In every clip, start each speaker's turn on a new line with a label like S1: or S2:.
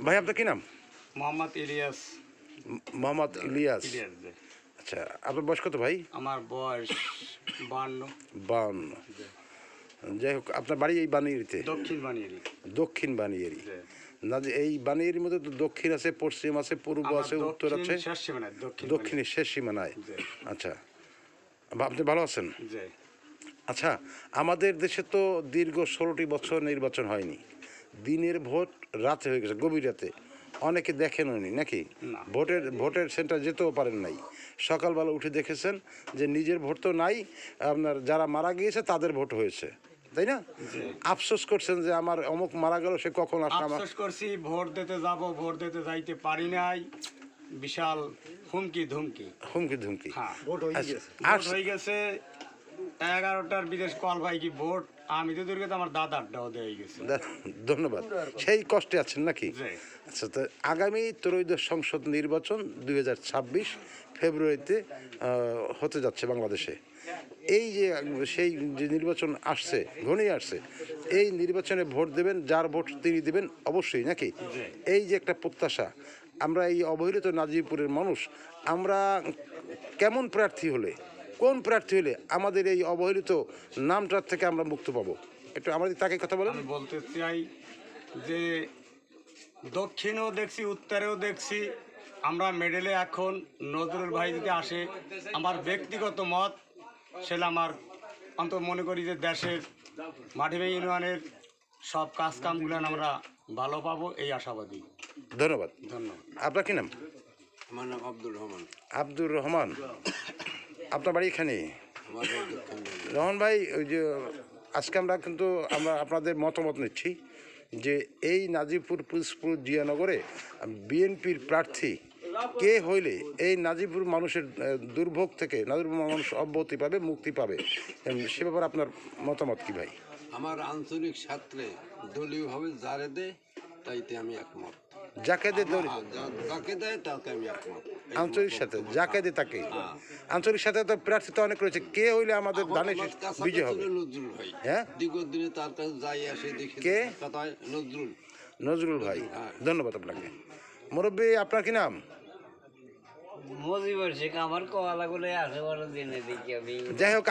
S1: ভাই আপনার কি নাম?
S2: মোহাম্মদ ইলিয়াস।
S1: মোহাম্মদ ইলিয়াস।
S2: ইলিয়াস জি।
S1: আচ্ছা, আপনার বয়স কত ভাই?
S2: আমার বয়স 52।
S1: 52। যাই হোক, আপনার বাড়ি এই বানিয়ারিতে?
S2: দক্ষিণ বানিয়ারি।
S1: দক্ষিণ বানিয়ারি।
S2: জি।
S1: না, যে এই বানিয়ারির মধ্যে তো দক্ষিণ আছে, পশ্চিম আছে, পূর্ব
S2: আমার
S1: আছে, উত্তর আছে,
S2: শেষ সীমানায়
S1: দক্ষিণের শেষ সীমানায়।
S2: জি।
S1: আচ্ছা, আপনি ভালো আছেন?
S2: জি।
S1: আচ্ছা, আমাদের দেশে তো দীর্ঘ 16টি বছর নির্বাচন হয়নি। দিনের ভোট রাতে হয়ে গেছে, গভীর রাতে। অনেকে দেখেননি নাকি?
S2: না।
S1: ভোটের সেন্টার যেতেও পারেন নাই। সকালবেলা উঠে দেখেছেন যে নিজের ভোট তো নাই, আপনার যারা মারা গিয়েছে তাদের ভোট হয়েছে, তাই না? আফসোস করছেন যে আমার অমুক মারা গেল, সে কখন আসলে আমার
S2: আফসোস করছি, ভোট দিতে যাব, ভোট দিতে যাইতে পারি নাই। বিশাল হুমকি ধুমকি।
S1: হুমকি ধুমকি।
S2: হ্যাঁ,
S1: ভোট
S2: হয়ে গেছে 11টার বিদেশ কল ভাই কি ভোট, আমি তো দুর্গত আমার দাদারটাও দিয়ে গেছে।
S1: ধন্যবাদ। সেই কষ্টে আছেন নাকি?
S2: জি।
S1: আচ্ছা, তো আগামী ত্রয়োদশ সংসদ নির্বাচন 2026 ফেব্রুয়ারিতে হতে যাচ্ছে বাংলাদেশে। এই যে সেই যে নির্বাচন আসছে, ঘনিয়ে আসছে, এই নির্বাচনে ভোট দেবেন, যার ভোট তিনি দেবেন অবশ্যই নাকি? এই যে একটা প্রত্যাশা, আমরা এই অবহেলিত নাজিরপুরের মানুষ, আমরা কেমন প্রার্থী হলে, কোন প্রার্থী হলে আমাদের এই অবহেলিত নামটার থেকে আমরা মুক্ত পাবো, একটু আমাদের তাকে কথা বলেন।
S2: আমি বলতে চাই যে দক্ষিণেও দেখছি, উত্তরেও দেখছি, আমরা মেডেলে এখন নজরুল ভাই যদি আসে, আমার ব্যক্তিগত মত, সেটা আমার অন্তত মনে করি যে দেশের মাটিবাড়ি ইউনিয়নের সব কাজ কামগুলো আমরা ভালো পাবো, এই আশাবাদী।
S1: ধন্যবাদ।
S2: ধন্যবাদ।
S1: আপনার কি নাম?
S3: আমার নাম আব্দুর রহমান।
S1: আব্দুর রহমান। আপনার বাড়ি এখানে?
S3: আমার বাড়ি দক্ষিণ বানিয়ারি।
S1: রহমান ভাই, ওই যে আজকে আমরা আপনাদের মতামত নিচ্ছি যে এই নাজিরপুর পিরোজপুর জিয়ানগরে বিএনপির প্রার্থী কে হইলে এই নাজিরপুর মানুষের দুর্ভোগ থেকে নাজিরপুর মানুষ অব্যাহতি পাবে, মুক্তি পাবে, সে ব্যাপারে আপনার মতামত কি ভাই?
S3: আমার আঞ্চলিক ছাত্রে দলীয়ভাবে যারে দেয় তাইতে আমি একমত।
S1: যাকে দে
S3: যাকে দেয় তাকে আমি একমত।
S1: আঞ্চলিক সাথে যাকে দে তাকে। আঞ্চলিক সাথে তো প্রার্থী তো অনেক রয়েছে, কে হইলে আমাদের দানে বিজয় হবে?
S3: নজরুল ভাই।
S1: হ্যাঁ,
S3: দীর্ঘদিনে তার কাছে যাই আসে দেখি
S1: কে?
S3: কথায় নজরুল।
S1: নজরুল ভাই, ধন্যবাদ আপনাকে। মুরব্বী, আপনার কি নাম?
S4: মজিবর শেখ, আমার কলাগুলো আসে বড় দিনে দেখি আমি।
S1: যাই হোক,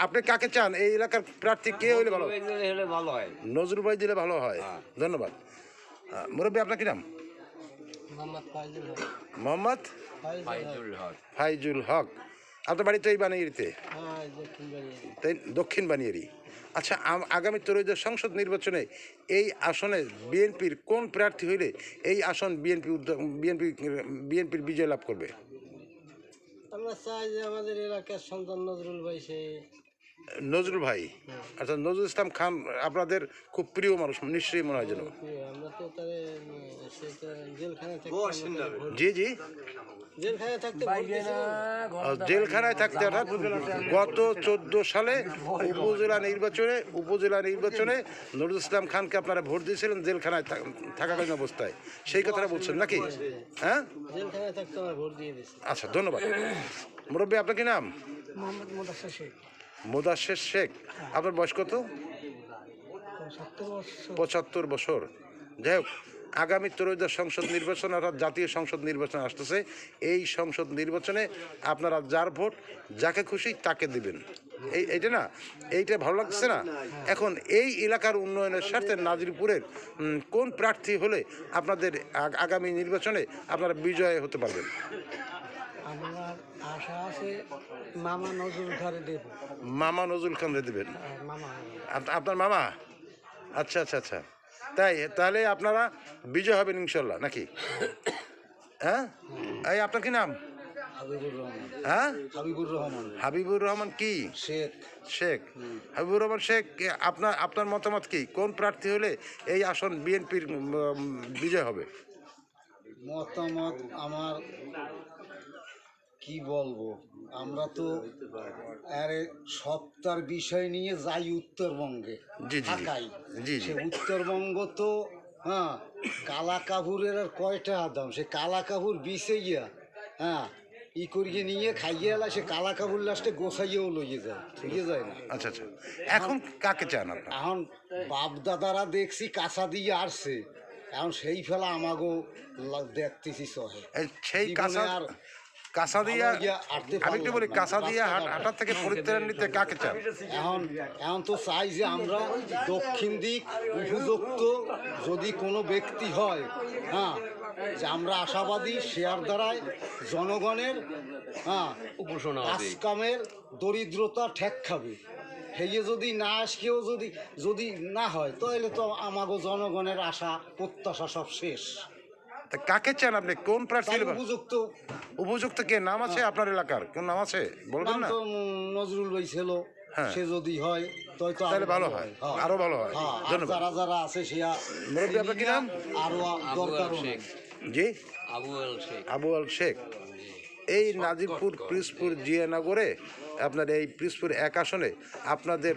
S1: আপনি কাকে চান এই এলাকার প্রার্থী কে হইলে ভালো?
S4: হলে ভালো হয়।
S1: নজরুল ভাই দিলে ভালো হয়। ধন্যবাদ। মুরব্বী, আপনার কি নাম?
S4: মোহাম্মদ ফাইজুল হক।
S1: মোহাম্মদ
S4: ফাইজুল হক।
S1: ফাইজুল হক। আপনার বাড়ি তো এই বানিয়ারিতে?
S4: হ্যাঁ, দক্ষিণ বানিয়ারি।
S1: তাই, দক্ষিণ বানিয়ারি। আচ্ছা, আগামী ত্রয়োদশ সংসদ নির্বাচনে এই আসনে বিএনপির কোন প্রার্থী হইলে এই আসন বিএনপির বিজয় লাভ করবে?
S4: আমরা চাই যে আমাদের এলাকার সন্তান নজরুল ভাই, সে
S1: নজরুল ভাই। আচ্ছা, নজরুল ইসলাম খান আপনাদের খুব প্রিয় মানুষ নিশ্চয়ই মনে হয় যেন।
S4: আমরা তো তারে সে তো জেলখানায়
S1: জি জি,
S4: জেলখানায় থাকতে
S1: জেলখানায় থাকতে অর্থাৎ গত 14 সালে উপজেলা নির্বাচনে নজরুল ইসলাম খানকে আপনারা ভোট দিয়েছিলেন জেলখানায় থাকাকালীন অবস্থায়, সেই কথাটা বলছেন নাকি? হ্যাঁ,
S4: জেলখানায় থাকতে আমরা ভোট দিয়ে দিয়েছি।
S1: আচ্ছা, ধন্যবাদ। মুরব্বী, আপনার কি নাম?
S4: মোহাম্মদ মোদাসের শেখ।
S1: মোদাসের শেখ। আপনার বয়স কত? 75 বছর। যাই হোক, আগামী ত্রয়োদশ সংসদ নির্বাচন অর্থাৎ জাতীয় সংসদ নির্বাচন আসতেছে। এই সংসদ নির্বাচনে আপনারা যার ভোট, যাকে খুশি তাকে দিবেন, এইটা না, এইটা ভালো লাগছে না? এখন এই এলাকার উন্নয়নের স্বার্থে নাজিরপুরের কোন প্রার্থী হলে আপনাদের আগামী নির্বাচনে আপনারা বিজয় হতে পারবেন?
S4: আমার আশা আছে মামা নজরুল খানে দেব।
S1: মামা নজরুল খানরে দেবেন?
S4: মামা
S1: আপনার মামা? আচ্ছা আচ্ছা আচ্ছা, তাই, তাহলে আপনারা বিজয় হবেন ইনশাল্লাহ নাকি? হ্যাঁ, এই আপনার কি নাম?
S4: হাবিবুর রহমান।
S1: হ্যাঁ,
S4: হাবিবুর রহমান
S1: হাবিবুর রহমান কি
S4: শেখ।
S1: শেখ? হাবিবুর রহমান শেখ, আপনার মতামত কি? কোন প্রার্থী হলে এই আসন বিএনপির বিজয় হবে?
S5: মতামত আমার কি বলবো, আমরা তো আরে সপ্তাহের বিষয় নিয়ে যাই উত্তরবঙ্গে
S1: জি জি
S5: থাকাই।
S1: জি জি।
S5: সে উত্তরবঙ্গ তো হ্যাঁ, কালা কাপুরের আর কয়টা দাম, সে কালা কাপুর বিষে গিয়া হ্যাঁ ই করিয়ে নিয়ে খাইয়ে এলা, সে কালা কাপুর লাস্টে গোছাইয়েও লইয়ে যায়, ঠিক যায় না?
S1: আচ্ছা আচ্ছা, এখন কাকে চান আপনার?
S5: এখন বাপ দাদারা দেখছি কাঁচা দিয়ে আসছে, এখন সেই ফেলা আমাগো দেখতেছি সহে
S1: সেই কাঁচা দিয়া আমি একটু বলি কাঁচা দিয়া হাটার থেকে পরিত্রাণ নিতে কাকে চান?
S5: এখন এখন তো চাই যে আমরা দক্ষিণ দিক উপযুক্ত যদি কোনো ব্যক্তি হয়, হ্যাঁ, যে আমরা আশাবাদী শেয়ার দ্বারায় জনগণের, হ্যাঁ, কাজ কামের দরিদ্রতা ঠেক খাবে। হেয়ে যদি না আসকেও যদি না হয় তাহলে তো আমাগো জনগণের আশা প্রত্যাশা সব শেষ।
S1: তা কাকে চান আপনি? কোন প্রার্থী?
S5: তাই
S1: উপযুক্ত কে নাম আছে আপনার এলাকার? কোন নাম আছে বলবেন না?
S5: তো নজরুল ভাই ছিল,
S1: হ্যাঁ।
S5: সে যদি হয়
S1: তাহলে ভালো হয়, আরো ভালো হয়। ধন্যবাদ।
S5: যারা যারা আছে সেয়া
S1: মুরব্বী, আপনার কি নাম?
S5: আরো দরকার
S1: জি,
S3: আবু আল শেখ।
S1: এই নাজিরপুর পিরোজপুর জিয়ানগরে আপনার এই পিরোজপুর 1 আসনে আপনাদের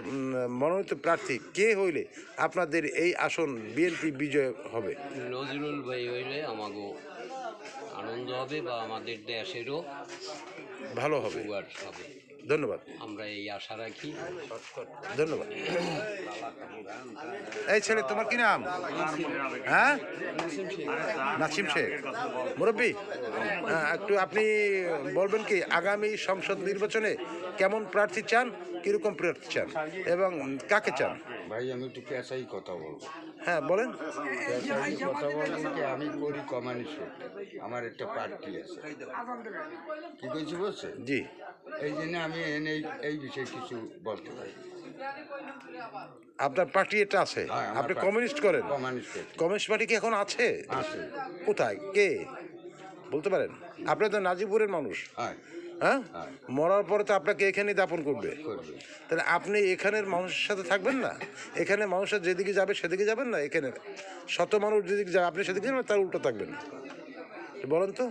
S1: মনোনীত প্রার্থী কে হইলে আপনাদের এই আসন বিএনপি বিজয় হবে?
S6: নজরুল ভাই হইলে আমাকে আনন্দ হবে বা আমাদের দেশেরও
S1: ভালো হবে।
S6: উপকার হবে।
S1: ধন্যবাদ,
S6: আমরা এই আশা রাখি।
S1: ধন্যবাদ। এই ছেলে, তোমার কি নাম? হ্যাঁ, নাসিম শেখ। মুরব্বী, একটু আপনি বলবেন কি আগামী সংসদ নির্বাচনে কেমন প্রার্থী চান, কিরকম প্রার্থী চান এবং কাকে চান?
S7: ভাই আমি একটু পেশাই কথা বলবো।
S1: হ্যাঁ, বলেন।
S7: পেশাই কথা বলবো কি, আমি করি কমিউনিস্ট, আমার একটা পার্টি আছে, কি কইছি বলছে?
S1: জি,
S7: এই জন্য আমি এই বিষয়ে কিছু বলতে পারি।
S1: আপনার পার্টি এটা আছে,
S7: হ্যাঁ, আমার
S1: আপনি
S7: পার্টি।
S1: কমিউনিস্ট করেন?
S7: Communist party.
S1: কমিউনিস্ট পার্টি কি এখন আছে?
S7: আছে।
S1: কোথায়, কে বলতে পারেন? আপনি তো নাজিপুরের মানুষ,
S7: হ্যাঁ,
S1: হ্যাঁ?
S7: হ্যাঁ।
S1: মরার পরে তো আপনাকে এখানেই দাপন করবে,
S7: করবে।
S1: তাহলে আপনি এখানের মানুষের সাথে থাকবেন না? এখানে মানুষের যেদিকে যাবে সেদিকে যাবেন না? এখানে শত মানুষ যেদিকে যাবে আপনি সেদিকে যাবেন, তার উল্টো থাকবেন? বলেন তো।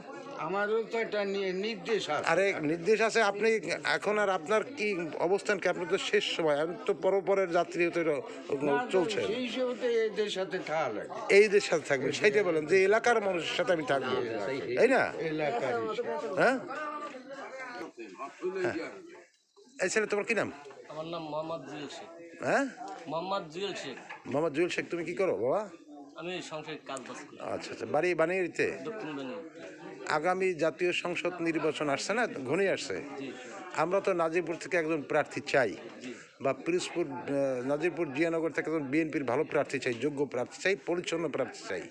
S7: আমারও তো একটা নির্দেশ আছে।
S1: আরে নির্দেশ আছে, আপনি এখন আর আপনার কি অবস্থান কি? আপনার তো শেষ সময়, আমি তো পরের যাত্রী হতে চলছে,
S7: সেই হিসেবে তো এদের সাথে থাকা লাগে,
S1: এই দেশ সাথে থাকবেন, সেইটা বলেন যে এলাকার মানুষের সাথে আমি থাকবো, তাই না?
S7: এলাকার হিসেবে।
S1: হ্যাঁ, এই ছেলে, তোমার কি নাম?
S8: আমার নাম মোহাম্মদ জুয়েল শেখ।
S1: হ্যাঁ,
S8: মোহাম্মদ জুয়েল শেখ।
S1: মোহাম্মদ জুয়েল শেখ। তুমি কি করো বাবা?
S8: আমি সংসারিক কাজ বাজ করি
S1: আচ্ছা আচ্ছা, বাড়ি বানিয়েতে।
S8: দক্ষিণ বেনি।
S1: আগামী জাতীয় সংসদ নির্বাচন আসছে না, ঘনিয়ে আসছে।
S8: জি
S1: আমরা তো নাজিরপুর থেকে একজন প্রার্থী চাই,
S8: জি
S1: বা পিরোজপুর নাজিরপুর জিয়ানগর থেকে একজন বিএনপির ভালো প্রার্থী চাই, যোগ্য প্রার্থী চাই, পরিচ্ছন্ন প্রার্থী চাই,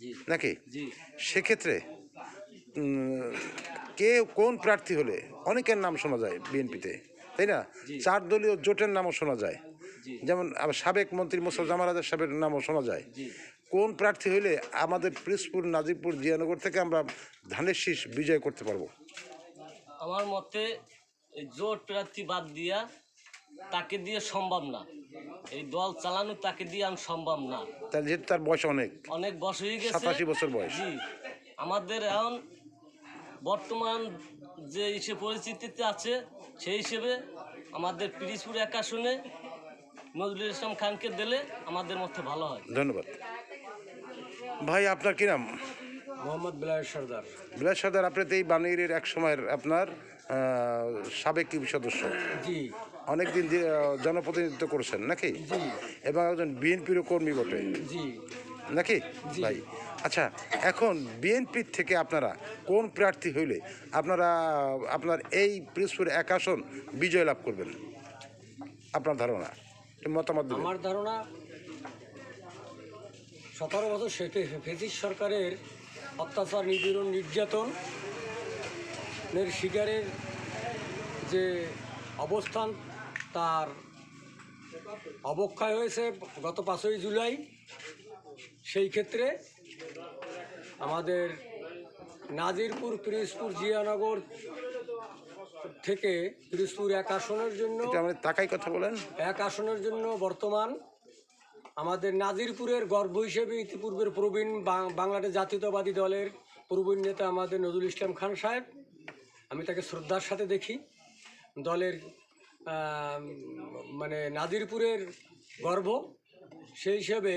S8: জি
S1: নাকি?
S8: জি।
S1: সেক্ষেত্রে কে কোন প্রার্থী হলে অনেকের নাম শোনা যায় বিএনপিতে, তাই না? 4 দলীয় জোটের নামও শোনা যায়,
S8: জি।
S1: যেমন সাবেক মন্ত্রী মোস্তফা জামাল আজাদ সাহেবের নামও শোনা যায়।
S8: জি।
S1: কোন প্রার্থী হইলে আমাদের পিরোজপুর নাজিরপুর জিয়ানগর থেকে আমরা ধানের শীষ বিজয় করতে পারবো?
S8: আমার মতে এই জোট প্রার্থী বাদ দিয়া তাকে দিয়ে সম্ভব না, এই দল চালানো তাকে দিয়ে আমি সম্ভব না।
S1: তার যেহেতু তার বয়স অনেক,
S8: অনেক বয়স হয়ে গেছে,
S1: 87 বছর বয়স।
S8: জি। আমাদের এখন বর্তমান যে হিসেবে পরিস্থিতিতে আছে সেই হিসেবে আমাদের পিরোজপুর 1 আসনে নজরুল ইসলাম খানকে দিলে আমাদের মধ্যে ভালো হয়।
S1: ধন্যবাদ ভাই। আপনার কি নাম?
S4: মোহাম্মদ বিলাল সর্দার।
S1: বিলাস সর্দার, আপনি তো এই বানিয়ের এক সময়ের আপনার সাবেক ইউপি সদস্য,
S4: জি
S1: অনেকদিন জনপ্রতিনিধিত্ব করেছেন নাকি?
S4: জি
S1: এবং একজন বিএনপিরও কর্মী বটে
S4: জি।
S1: নাকি ভাই? আচ্ছা, এখন বিএনপির থেকে আপনারা কোন প্রার্থী হইলে আপনার এই পিরোজপুর 1 আসন বিজয় লাভ করবেন? আপনার ধারণা, মতামত দেবেন।
S4: আমার ধারণা 17 বছর ফেসিস সরকারের অত্যাচার, নিপীড়ন, নির্যাতনের শিকারের যে অবস্থান, তার অবক্ষয় হয়েছে গত 5ই জুলাই। সেই ক্ষেত্রে আমাদের নাজিরপুর পিরোজপুর জিয়ানগর থেকে পিরোজপুর 1 আসনের জন্য,
S1: এটা আপনি তাকাই কথা বলেন।
S4: 1 আসনের জন্য বর্তমান আমাদের নাজিরপুরের গর্ব হিসেবে ইতিপূর্বের প্রবীণ বাংলাদেশ জাতীয়তাবাদী দলের প্রবীণ নেতা আমাদের নজরুল ইসলাম খান সাহেব, আমি তাকে শ্রদ্ধার সাথে দেখি। দলের মানে নাজিরপুরের গর্ব, সেই হিসেবে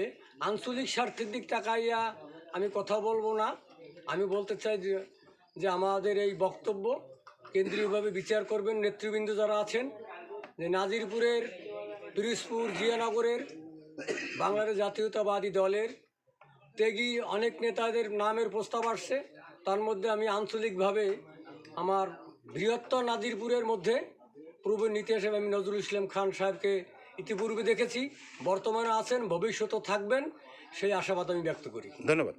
S4: আঞ্চলিক স্বার্থের দিক তাকাইয়া আমি কথা বলবো না। আমি বলতে চাই যে আমাদের এই বক্তব্য কেন্দ্রীয়ভাবে বিচার করবেন নেতৃবৃন্দ যারা আছেন, যে নাজিরপুরের পিরোজপুর জিয়ানগরের বাংলাদেশ জাতীয়তাবাদী দলের ত্যাগী অনেক নেতাদের নামের প্রস্তাব আসছে। তার মধ্যে আমি আঞ্চলিকভাবে আমার বৃহত্তর নাজিরপুরের মধ্যে পূর্বের নীতি হিসেবে আমি নজরুল ইসলাম খান সাহেবকে ইতিপূর্বে দেখেছি, বর্তমানে আছেন, ভবিষ্যতেও থাকবেন, সেই আশাবাদ আমি ব্যক্ত করি।
S1: ধন্যবাদ।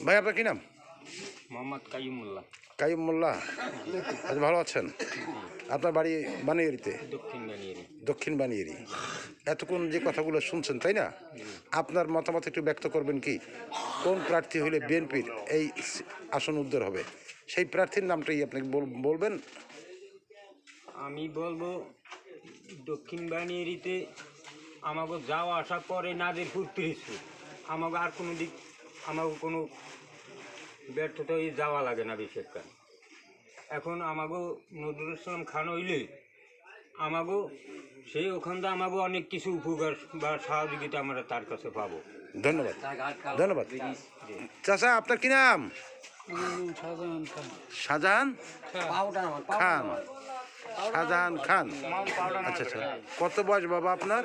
S1: ভাই আপনার কি নাম?
S2: মোহাম্মদ কাইমুল্লাহ,
S1: কাইম মোল্লা। আচ্ছা, ভালো আছেন? আপনার বাড়ি বানিয়ারিতে?
S2: দক্ষিণ বানিয়ারি।
S1: দক্ষিণ বানিয়ারি। এতক্ষণ যে কথাগুলো শুনছেন, তাই না? আপনার মতামত একটু ব্যক্ত করবেন কি? কোন প্রার্থী হলে বিএনপির এই আসন উদ্ধার হবে, সেই প্রার্থীর নামটাই আপনি বলবেন।
S9: আমি বলবো দক্ষিণ বানিয়ারিতে আমাকে যাওয়া আসার পরে নাজিরপুর পিরিজপুর, আমাকে আর কোনো দিক আমাকে কোনো ব্যর্থতা হয়ে যাওয়া লাগে না বিশেষ করে। এখন আমাকে নজরুল ইসলাম খান হইলে আমাকে সেই ওখান থেকে আমাকে অনেক কিছু উপকার বা সহযোগিতা আমরা তার কাছে পাবো।
S1: ধন্যবাদ, ধন্যবাদ। চাচা আপনার কি নাম? শাহজাহান খান। শাহজাহান খান। আচ্ছা আচ্ছা, কত বয়স বাবা আপনার?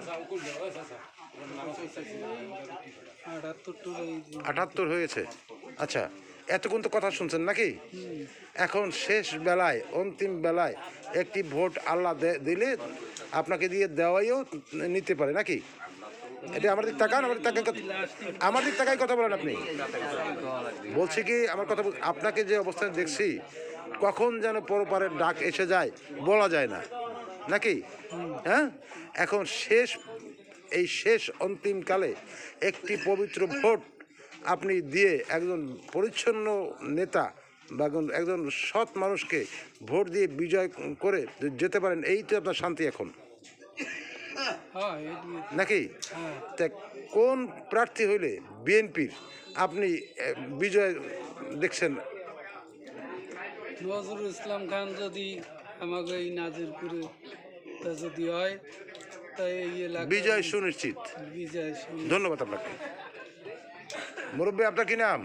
S1: 78 হয়েছে। আচ্ছা, এতক্ষণ তো কথা শুনছেন নাকি? এখন শেষ বেলায়, অন্তিম বেলায় একটি ভোট আল্লাহ দিলে আপনাকে দিয়ে দেওয়াইও নিতে পারে নাকি? এটা আমার দিক তাকান, আমার দিক তাকাই কথা বলেন আপনি। বলছি কি, আমার কথা আপনাকে যে অবস্থায় দেখছি, কখন যেন পরপারের ডাক এসে যায় বলা যায় না নাকি? হ্যাঁ, এখন এই শেষ অন্তিমকালে একটি পবিত্র ভোট আপনি দিয়ে একজন পরিচ্ছন্ন নেতা বা একজন সৎ মানুষকে ভোট দিয়ে বিজয় করে যেতে পারেন, এই তো আপনার শান্তি এখন নাকি? তা কোন প্রার্থী হইলে বিএনপির আপনি বিজয় দেখছেন?
S10: নজরুল ইসলাম খান যদি আমাকে এই নাজিরপুরে যদি হয় তাই এই এলাকা
S1: বিজয় সুনিশ্চিত।
S10: বিজয়
S1: ধন্যবাদ আপনাকে। মুরব্বী আপনার কি নাম?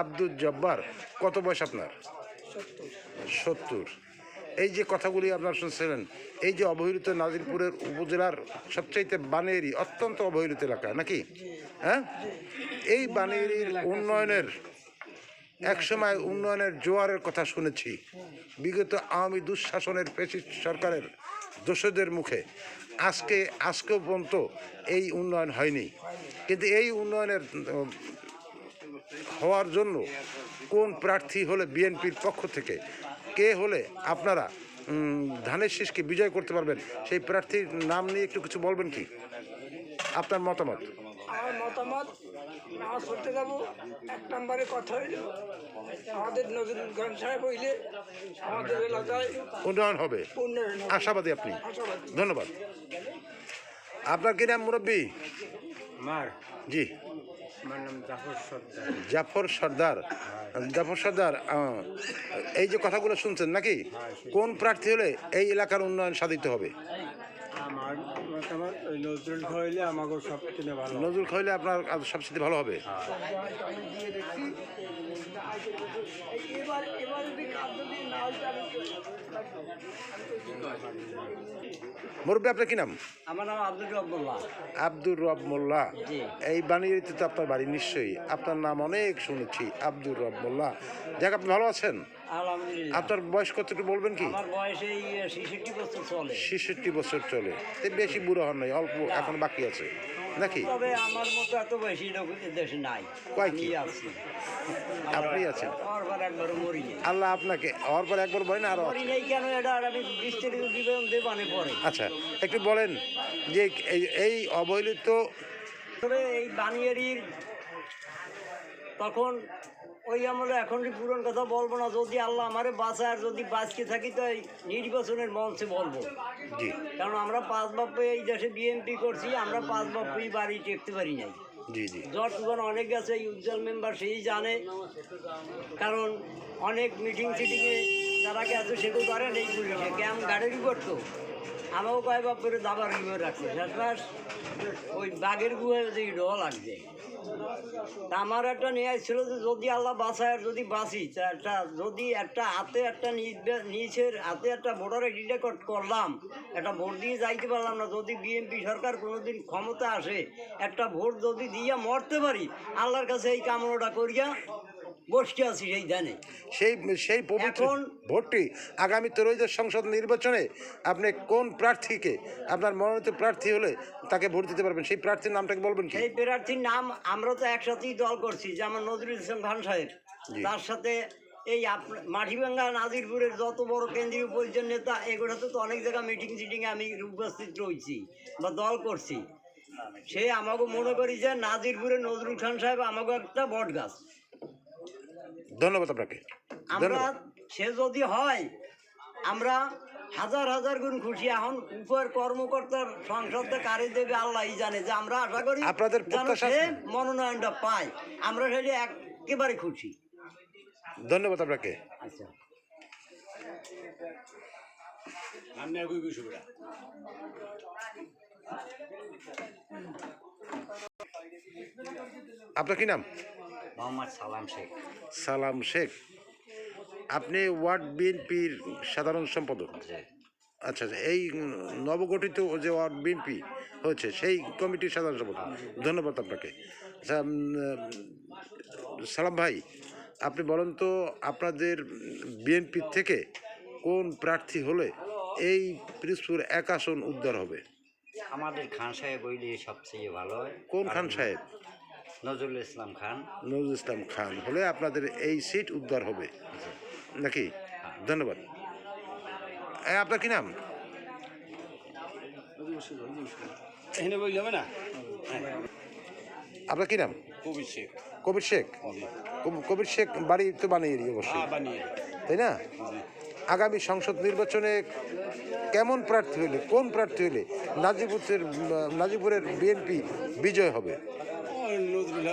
S1: আব্দুল জব্বার। কত বয়স আপনার? 70। এই যে কথাগুলি আপনার শুনছিলেন, এই যে অবহেলিত নাজিরপুরের উপজেলার সবচাইতে বানিয়ারি অত্যন্ত অবহেলিত এলাকা নাকি? হ্যাঁ, এই বানিয়ারির উন্নয়নের একসময় উন্নয়নের জোয়ারের কথা শুনেছি, বিগত আওয়ামী দুঃশাসনের ফ্যাসিস্ট সরকারের দোষদের মুখে আজকেও পর্যন্ত এই উন্নয়ন হয়নি। কিন্তু এই উন্নয়নের হওয়ার জন্য কোন প্রার্থী হলে বিএনপির পক্ষ থেকে, কে হলে আপনারা ধানের শীষকে বিজয় করতে পারবেন, সেই প্রার্থীর নাম নিয়ে একটু কিছু বলবেন কি? আপনার মতামত।
S11: আমার মতামত নামাজ পড়তে যাবো, 1 নম্বরে কথা হইল আমাদের নজরুল খান সাহেব হইলে আমাদের এলাকায়
S1: উন্নয়ন হবে, আশাবাদী আপনি। ধন্যবাদ। আপনার কি নাম মুরব্বী?
S9: আমার
S1: জি,
S9: আমার নাম জাফর সর্দার।
S1: জাফর সর্দার। জাফর সর্দার, এই যে কথাগুলো শুনছেন নাকি, কোন প্রার্থী হলে এই এলাকার উন্নয়ন সাধিত হবে?
S9: আমার মতামত ওই নজরুল খাইলে আমাকে সব থেকে ভালো।
S1: নজরুল খাইলে আপনার সবচেয়ে ভালো হবে। মুরব্বী আপনার কি নাম?
S4: আমার নাম আব্দুর রব মোল্লা।
S1: আব্দুর রব মোল্লা। এই বানিয়ারিতে তো আপনার বাড়ি নিশ্চয়ই, আপনার নাম অনেক শুনেছি, আব্দুর রব মোল্লা। যাক, আপনি ভালো আছেন?
S4: আলহামদুলিল্লাহ।
S1: আপনার বয়স কত একটু বলবেন কি?
S4: আমার বয়স এই 66 বছর চলে।
S1: 66 বছর চলে, বেশি বুড়ো হন নাই, অল্প এখন বাকি আছে নাকি?
S4: তবে আমার মতো এত বেশি লোক দেশে নাই।
S1: কয় কি?
S4: আছি।
S1: আপনি আছেন?
S4: পর একবারও মরি নেই।
S1: আল্লাহ আপনাকে হওয়ার পর একবার বলেন আরো।
S4: মরি নেই কেন, এটা আর আমি বিস্তারিত বিবরণ দেবানে পরে।
S1: আচ্ছা, একটু বলেন যে এই অবহেলিত
S4: তবে এই বানিয়ারির তখন ওই আমলে এখন পুরন কথা বলবো না, যদি আল্লাহ আমারে বাঁচায় আর যদি বাঁচতে থাকি তো এই নির্বাচনের মঞ্চে বলবো।
S1: জি,
S4: কারণ আমরা 5 বাপ্পে এই দেশে বিএনপি করছি, আমরা 5 বাপ্পেই বাড়ি টেকতে পারি নাই।
S1: জি জি,
S4: জ্বর তুফান অনেক গেছে, এই উজ্জ্বল মেম্বার সেই জানে, কারণ অনেক মিটিং সিটিংয়ে যারা গেছে সেগুলো করেন এই পুলিশে ক্যাম্প গাড়ি রিপোর্ট তো আমাকেও কয় বাপ করে দাবার রিপোর্ট রাখছে। শেষবাস
S12: ওই বাঘের গুয়ে যে ডল লাগছে তা আমার একটা নিয়ে আসছিল যে যদি আল্লাহ বাঁচায় আর যদি বাঁচি তা একটা যদি একটা হাতে একটা নিচের হাতে একটা ভোটার আইডি করলাম, একটা ভোট দিয়ে যাইতে পারলাম না, যদি বিএনপি সরকার কোনোদিন ক্ষমতা আসে একটা ভোট যদি দিয়া মরতে পারি, আল্লাহর কাছে এই কামনাটা করিয়া বসতে আছি সেই ধানে।
S1: সেই পবিত্র ভোটটি আগামী ত্রয়োদশ সংসদ নির্বাচনে আপনি কোন প্রার্থীকে, আপনার মনোনীত প্রার্থী হলে তাকে ভোট দিতে পারবেন, সেই প্রার্থীর নামটাকে বলবেন কি?
S12: সেই প্রার্থীর নাম আমরা তো একসাথেই দল করছি, যেমন নজরুল ইসলাম খান সাহেব, তার সাথে এই মাটিভাঙ্গা নাজিরপুরের যত বড় কেন্দ্রীয় পরিষদ নেতা, এগুলোতে তো অনেক জায়গায় মিটিং সিটিংয়ে আমি উপস্থিত রয়েছি বা দল করছি। সে আমাকে মনে করি যে নাজিরপুরের নজরুল খান সাহেব আমাকে একটা বট গাছ।
S1: ধন্যবাদ আপনাকে।
S12: আমরা সে যদি হয় আমরা হাজার হাজার গুণ খুশি। এখন উপর কর্মকর্তার সংসদে কারে দেবে আল্লাহই জানে, যে আমরা আশা করি
S1: আপনাদের
S12: সে মনোনয়নটা পায়, আমরা সেটা একেবারে খুশি।
S1: ধন্যবাদ আপনাকে।
S12: আচ্ছা,
S1: আপনার কি নাম?
S12: মোহাম্মদ সালাম শেখ।
S1: সালাম শেখ, আপনি ওয়ার্ড বিএনপির সাধারণ সম্পাদক। আচ্ছা, এই নবগঠিত যে ওয়ার্ড বিএনপি হয়েছে সেই কমিটির সাধারণ সম্পাদক। ধন্যবাদ আপনাকে। আচ্ছা, সালাম ভাই, আপনি বলেন তো আপনাদের বিএনপি থেকে কোন প্রার্থী হলে এই পিরোজপুর 1 আসন উদ্ধার হবে?
S12: আমাদের খান সাহেব হইলে সবচেয়ে ভালো হয়।
S1: কোন খান সাহেব?
S12: নজরুল ইসলাম খান।
S1: নজরুল ইসলাম খান হলে আপনাদের এই সিট উদ্ধার হবে নাকি? ধন্যবাদ। আপনার কি নাম? আপনার কি নাম?
S2: কবির শেখ।
S1: কবির শেখ। কবির শেখ বাড়ি তো বানিয়েরি অবশ্যই, তাই না? আগামী সংসদ নির্বাচনে কেমন প্রার্থী হলে, কোন প্রার্থী হলে নাজিরপুরের বিএনপি বিজয় হবে?
S2: নজরুল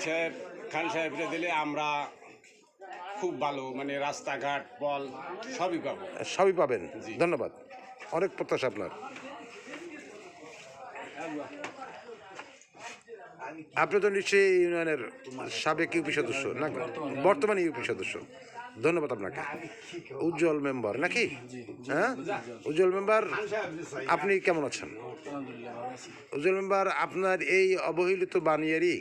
S2: সাহেব খান সাহেবরা দিলে আমরা খুব ভালো, মানে রাস্তাঘাট বল সবই পাবো।
S1: সবই পাবেন। ধন্যবাদ, অনেক প্রত্যাশা আপনার। আপনি তো নিশ্চয়ই ইউনিয়নের সাবেক ইউপি সদস্য না, বর্তমানে ইউপি সদস্য। ধন্যবাদ আপনাকে। উজ্জ্বল মেম্বার নাকি? হ্যাঁ, উজ্জ্বল মেম্বার, আপনি কেমন আছেন? উজ্জ্বল মেম্বার, আপনার এই অবহেলিত বানিয়ারি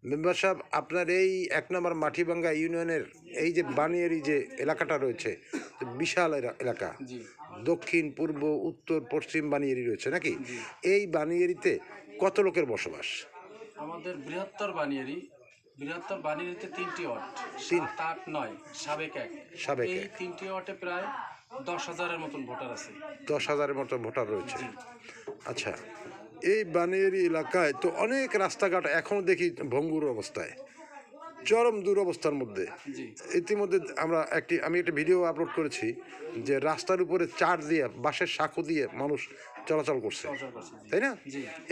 S1: মেম্বার সাহেব, আপনার এই 1 নম্বর মাটিভাঙ্গা ইউনিয়নের এই যে বানিয়ারি যে এলাকাটা রয়েছে, বিশাল এলাকা, দক্ষিণ পূর্ব উত্তর পশ্চিম বানিয়ারি রয়েছে নাকি? এই বানিয়ারিতে কত লোকের বসবাস?
S13: আমাদের বৃহত্তর বানিয়ারিতে 3টি ওয়ার্ড, 7, 8, 9, সাবেক 1। এই 3টি ওয়ার্ডে প্রায় 10,000-এর মতন ভোটার আছে।
S1: 10,000-এর মতন ভোটার রয়েছে। আচ্ছা, এই বানিয়ারি এলাকায় তো অনেক রাস্তাঘাট এখনও দেখি ভঙ্গুর অবস্থায়, চরম দুরবস্থার মধ্যে। ইতিমধ্যে আমি একটা ভিডিও আপলোড করেছি যে রাস্তার উপরে চার দিয়ে, বাঁশের সাঁকো দিয়ে মানুষ চলাচল করছে, তাই না?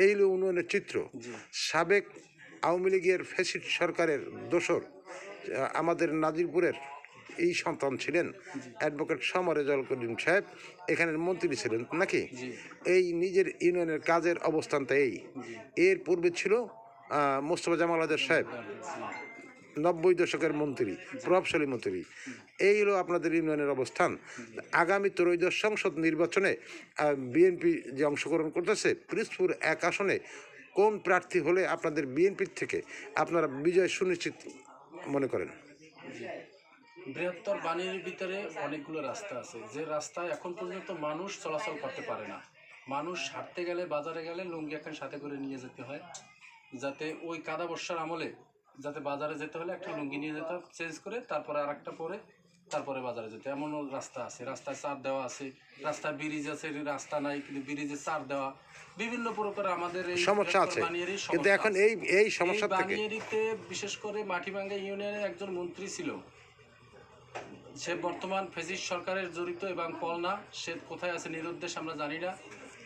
S1: এই হলো উন্নয়নের চিত্র। সাবেক আওয়ামী লীগের ফ্যাসিস্ট সরকারের দোসর আমাদের নাজিরপুরের এই সন্তান ছিলেন অ্যাডভোকেট রেজাউল করিম সাহেব, এখানের মন্ত্রী ছিলেন নাকি? এই নিজের ইউনিয়নের কাজের অবস্থানটা এই। এর পূর্বে ছিল মোস্তফা জামাল আজাদ সাহেব, 90 দশকের মন্ত্রী, প্রভাবশালী মন্ত্রী। এই হলো আপনাদের ইউনিয়নের অবস্থান। আগামী ত্রয়োদশ সংসদ নির্বাচনে বিএনপি যে অংশগ্রহণ করতেছে, পিরোজপুর 1 আসনে কোন প্রার্থী হলে আপনাদের বিএনপির থেকে আপনারা বিজয় সুনিশ্চিত মনে করেন?
S13: বৃহত্তর বানিয়ারির ভিতরে অনেকগুলো রাস্তা আছে, যে রাস্তায় এখন পর্যন্ত মানুষ চলাচল করতে পারে না। মানুষ হাঁটতে গেলে, বাজারে গেলে লুঙ্গি এখন সাথে করে নিয়ে যেতে হয়, যাতে ওই কাদা বর্ষার আমলে যাতে বাজারে যেতে হলে একটা লুঙ্গি নিয়ে যেতে হয়, চেঞ্জ করে তারপরে আর একটা পরে তারপরে বাজারে যেতে। এমনও রাস্তা আছে, রাস্তায় চার দেওয়া আছে, রাস্তায় ব্রিজ আছে, রাস্তা নাই কিন্তু ব্রিজে চার দেওয়া, বিভিন্ন প্রকার আমাদের এই
S1: সমস্যা আছে। কিন্তু এখন এই সমস্যা থেকে
S13: বানিয়ারিতে বিশেষ করে মাটিভাঙ্গা ইউনিয়নের একজন মন্ত্রী ছিল, সে বর্তমান ফ্যাসিস্ট সরকারের জড়িত এবং পলনা, সে কোথায় আছে নিরুদ্দেশ আমরা জানি না।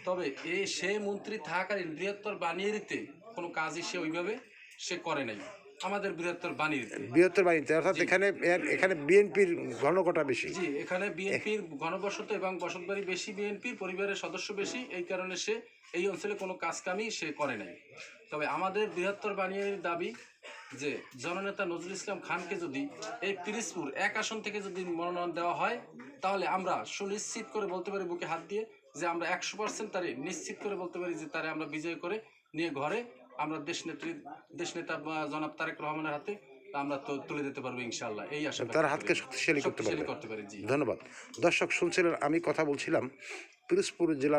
S13: তবে সে মন্ত্রী থাকাকালীন বৃহত্তর বানিয়ারিতে কোনো কাজই সে ওইভাবে সে করে নাই। আমাদের বৃহত্তর বাণীর
S1: বৃহত্তর বাণিজ্য, অর্থাৎ এখানে বিএনপির ঘনঘটা বেশি।
S13: জি, এখানে বিএনপির ঘনবসত এবং বসতবাড়ি বেশি, বিএনপির পরিবারের সদস্য বেশি, এই কারণে সে এই অঞ্চলে কোনো কাজকামই সে করে নাই। তবে আমাদের বৃহত্তর বাণীর দাবি যে জননেতা নজরুল ইসলাম খানকে যদি এই পিরিজপুর 1 আসন থেকে যদি মনোনয়ন দেওয়া হয়, তাহলে আমরা সুনিশ্চিত করে বলতে পারি, বুকে হাত দিয়ে, যে আমরা 100% তারে নিশ্চিত করে বলতে পারি যে তারে আমরা বিজয় করে নিয়ে ঘরে আমরা দেশনেতা জনাব তারেক রহমানের হাতে আমরা তো তুলে দিতে পারবো ইনশাআল্লাহ, এই আশা
S1: তার হাতকে শক্তিশালী করতে
S13: করতে পারি। জি,
S1: ধন্যবাদ। দর্শক শুনছিলেন, আমি কথা বলছিলাম পিরোজপুর জেলার